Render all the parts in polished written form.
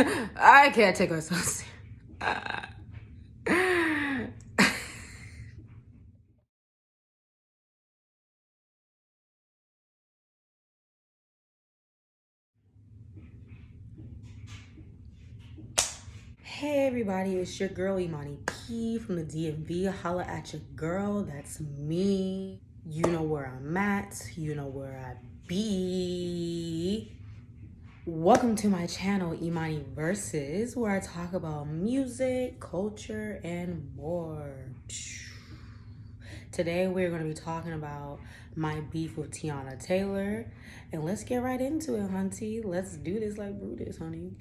I can't take ourselves. Hey everybody, it's your girl Imani P from the DMV. Holla at your girl, that's me. You know where I'm at, you know where I be. Welcome to my channel, imaniversus, where I talk about music, culture, and more. Today we're going to be talking about my beef with Teyana Taylor. And let's get right into it, hunty. Let's do this like Brutus, honey.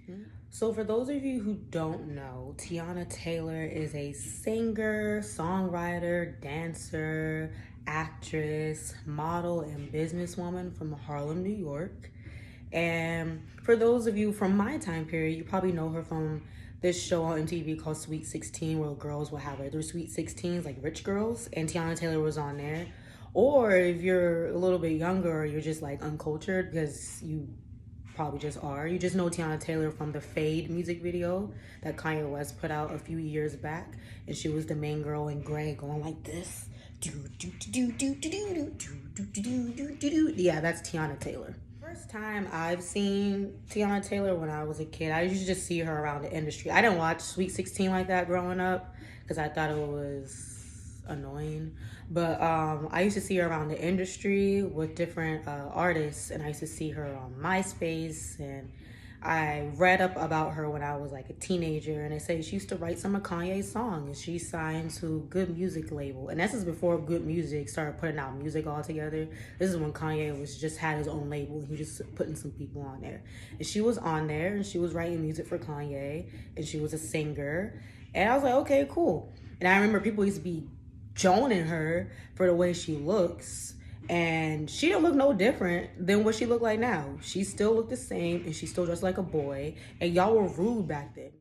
So for those of you who don't know, Teyana Taylor is a singer, songwriter, dancer, actress, model, and businesswoman from Harlem, New York. And for those of you from my time period, you probably know her from this show on MTV called Sweet 16, where girls will have like their Sweet 16s, like rich girls, and Teyana Taylor was on there. Or if you're a little bit younger or you're just like uncultured, because you probably just are, you just know Teyana Taylor from the Fade music video that Kanye West put out a few years back, and she was the main girl in gray going like this. Yeah, that's Teyana Taylor. First time I've seen Teyana Taylor when I was a kid, I used to just see her around the industry. I didn't watch Sweet 16 like that growing up because I thought it was annoying. But I used to see her around the industry with different artists, and I used to see her on MySpace, and I read up about her when I was like a teenager, and they say she used to write some of Kanye's songs, and she signed to Good Music label. And this is before Good Music started putting out music all together. This is when Kanye was just had his own label, and he was just putting some people on there. And she was on there, and she was writing music for Kanye, and she was a singer. And I was like, okay, cool. And I remember people used to be joning her for the way she looks. And she didn't look no different than what she looked like now. She still looked the same, and she still dressed like a boy. And y'all were rude back then.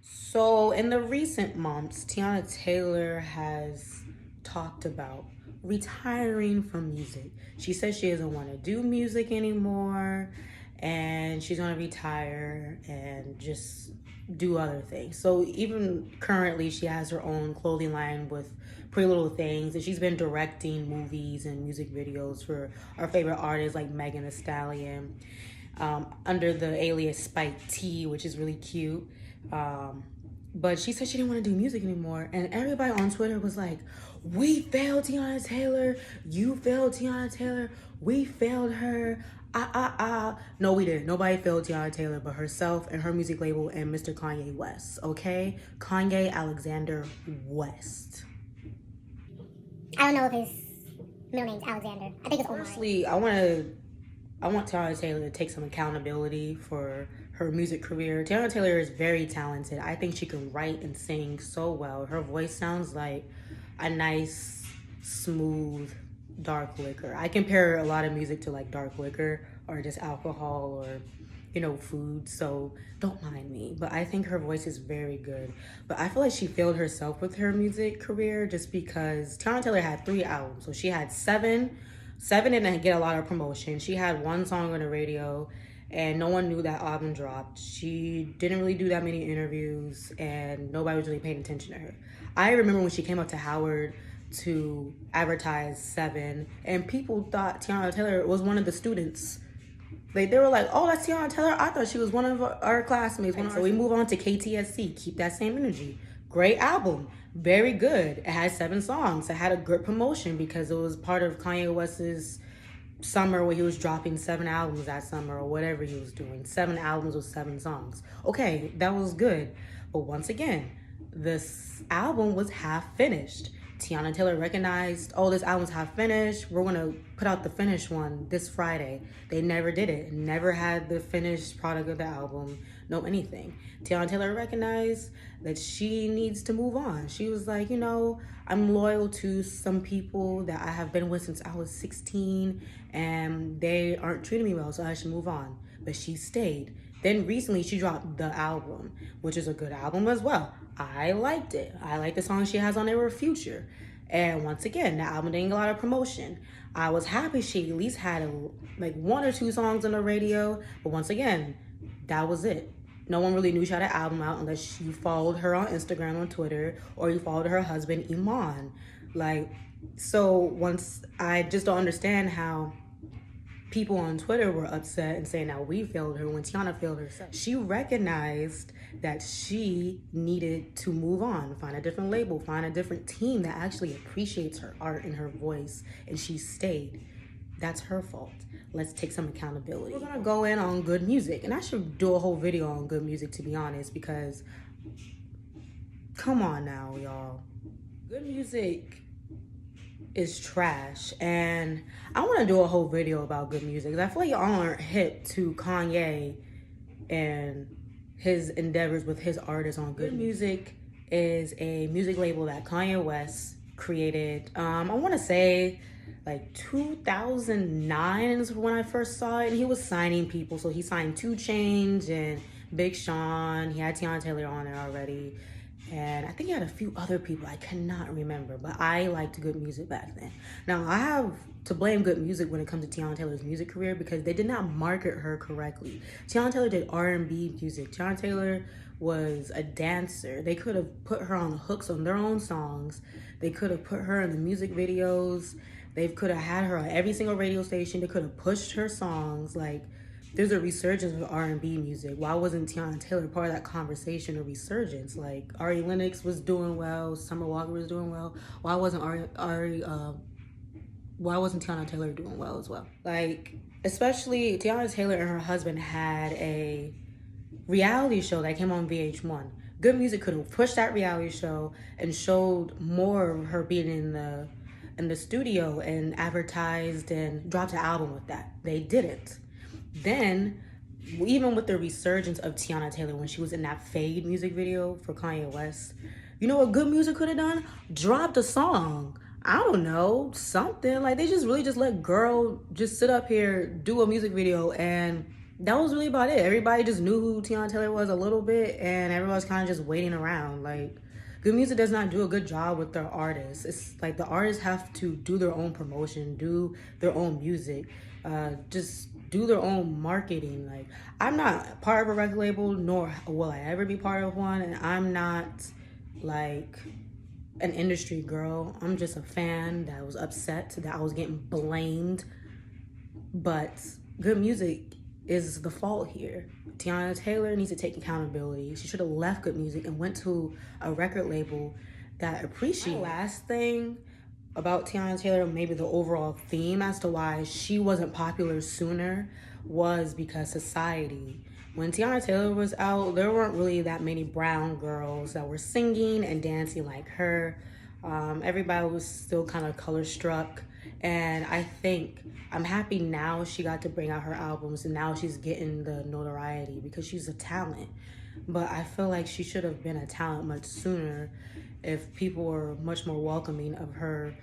So in the recent months, Teyana Taylor has talked about retiring from music. She says she doesn't want to do music anymore, and she's going to retire and just do other things. So even currently, she has her own clothing line with Pretty Little Things, and she's been directing movies and music videos for our favorite artists like Megan Thee Stallion, under the alias Spike T, which is really cute. But she said she didn't want to do music anymore, and everybody on Twitter was like, we failed Teyana Taylor, you failed Teyana Taylor, we failed her. No, we didn't. Nobody failed Teyana Taylor but herself and her music label and Mr. Kanye West, okay? Kanye Alexander West. I don't know if his middle name's Alexander. I think it's Omar. Firstly, I want Teyana Taylor to take some accountability for her music career. Teyana Taylor is very talented. I think she can write and sing so well. Her voice sounds like a nice, smooth, dark liquor. I compare a lot of music to like dark liquor or just alcohol or, you know, food. So don't mind me. But I think her voice is very good. But I feel like she failed herself with her music career just because Teyana Taylor had 3 albums. So she had 7. 7 didn't get a lot of promotion. She had 1 song on the radio, and no one knew that album dropped. She didn't really do that many interviews, and nobody was really paying attention to her. I remember when she came up to Howard to advertise 7, and people thought Teyana Taylor was one of the students. Like, they were like, oh, that's Teyana Taylor? I thought she was one of our classmates. So we move on to KTSC, Keep That Same Energy. Great album, very good. It had 7 songs. It had a good promotion because it was part of Kanye West's summer where he was dropping 7 albums that summer or whatever he was doing. 7 albums with 7 songs. Okay, that was good. But once again, this album was half finished. Teyana Taylor recognized, oh, this album's half finished. We're going to put out the finished one this Friday. They never did it. Never had the finished product of the album. No anything. Teyana Taylor recognized that she needs to move on. She was like, you know, I'm loyal to some people that I have been with since I was 16, and they aren't treating me well, so I should move on. But she stayed. Then recently she dropped the album, which is a good album as well. I liked it. I like the songs she has on there with Future. And once again, the album didn't get a lot of promotion. I was happy she at least had like 1 or 2 songs on the radio, but once again, that was it. No one really knew she had an album out unless you followed her on Instagram or Twitter, or you followed her husband Imani. Like, so once I just don't understand how people on Twitter were upset and saying that we failed her when Teyana failed herself. She recognized that she needed to move on, find a different label, find a different team that actually appreciates her art and her voice, and she stayed. That's her fault. Let's take some accountability. We're gonna go in on good music, and I should do a whole video on good music, to be honest, because come on now, y'all. Good music is trash, and I want to do a whole video about good music because I feel like y'all aren't hip to Kanye and his endeavors with his artists on good music. Is a music label that Kanye West created. I want to say like 2009 is when I first saw it, and he was signing people. So he signed 2 Chainz and Big Sean. He had Teyana Taylor on it already. And I think he had a few other people I cannot remember, but I liked good music back then. Now, I have to blame good music when it comes to Teyana Taylor's music career because they did not market her correctly. Teyana Taylor did R&B music. Teyana Taylor was a dancer. They could have put her on hooks on their own songs. They could have put her in the music videos. They could have had her on every single radio station. They could have pushed her songs. Like, there's a resurgence of R&B music. Why wasn't Teyana Taylor part of that conversation or resurgence? Like, Ari Lennox was doing well, Summer Walker was doing well. Why wasn't Teyana Taylor doing well as well? Like, especially Teyana Taylor and her husband had a reality show that came on VH1. Good Music could have pushed that reality show and showed more of her being in the studio and advertised and dropped an album with that. They didn't. Then, even with the resurgence of Teyana Taylor when she was in that Fade music video for Kanye West, you know what Good Music could have done? Dropped a song. I don't know, something. Like, they just really just let girl just sit up here, do a music video, and that was really about it. Everybody just knew who Teyana Taylor was a little bit, and everyone was kind of just waiting around. Like, Good Music does not do a good job with their artists. It's like the artists have to do their own promotion, do their own music, just do their own marketing. Like, I'm not part of a record label, nor will I ever be part of one, and I'm not like an industry girl. I'm just a fan that was upset that I was getting blamed. But Good Music is the fault here. Teyana Taylor needs to take accountability. She should have left Good Music and went to a record label that appreciates. Last thing about Teyana Taylor, maybe the overall theme as to why she wasn't popular sooner, was because society. When Teyana Taylor was out, there weren't really that many brown girls that were singing and dancing like her. Everybody was still kind of color struck. And I think I'm happy now she got to bring out her albums and now she's getting the notoriety because she's a talent. But I feel like she should have been a talent much sooner if people were much more welcoming of her,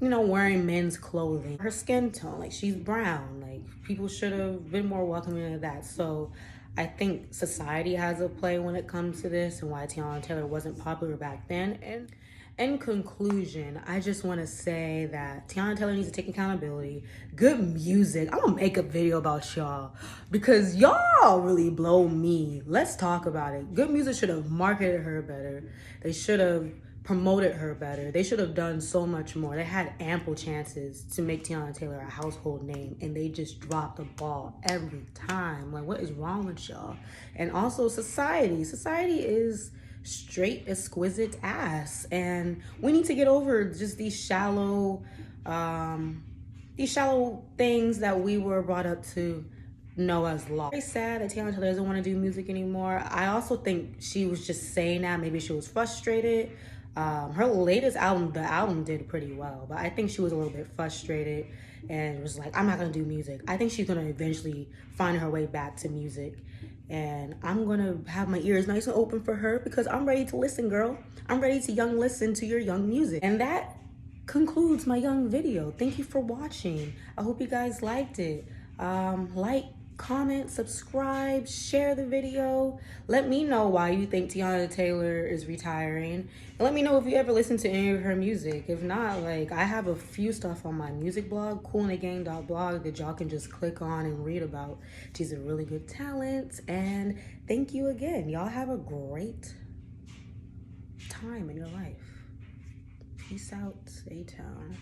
you know, wearing men's clothing. Her skin tone, like, she's brown. Like, people should have been more welcoming of that. So I think society has a play when it comes to this and why Teyana Taylor wasn't popular back then. And in conclusion, I just want to say that Teyana Taylor needs to take accountability. Good Music, I'm gonna make a video about y'all because y'all really blow me. Let's talk about it. Good Music should have marketed her better. They should have promoted her better. They should have done so much more. They had ample chances to make Teyana Taylor a household name, and they just dropped the ball every time. Like, what is wrong with y'all? And also society. Society is straight exquisite ass, and we need to get over just these shallow things that we were brought up to know as law. Very sad that Teyana Taylor doesn't want to do music anymore. I also think she was just saying that maybe she was frustrated. Her latest album, the album did pretty well, but I think she was a little bit frustrated and was like, I'm not gonna do music. I think she's gonna eventually find her way back to music, and I'm gonna have my ears nice and open for her because I'm ready to listen, girl. I'm ready to listen to your young music. And that concludes my young video. Thank you for watching. I hope you guys liked it. Like, comment, subscribe, share the video. Let me know why you think Teyana Taylor is retiring. And let me know if you ever listen to any of her music. If not, like, I have a few stuff on my music blog, coolinthegang.blog, that y'all can just click on and read about. She's a really good talent. And thank you again. Y'all have a great time in your life. Peace out, A-Town.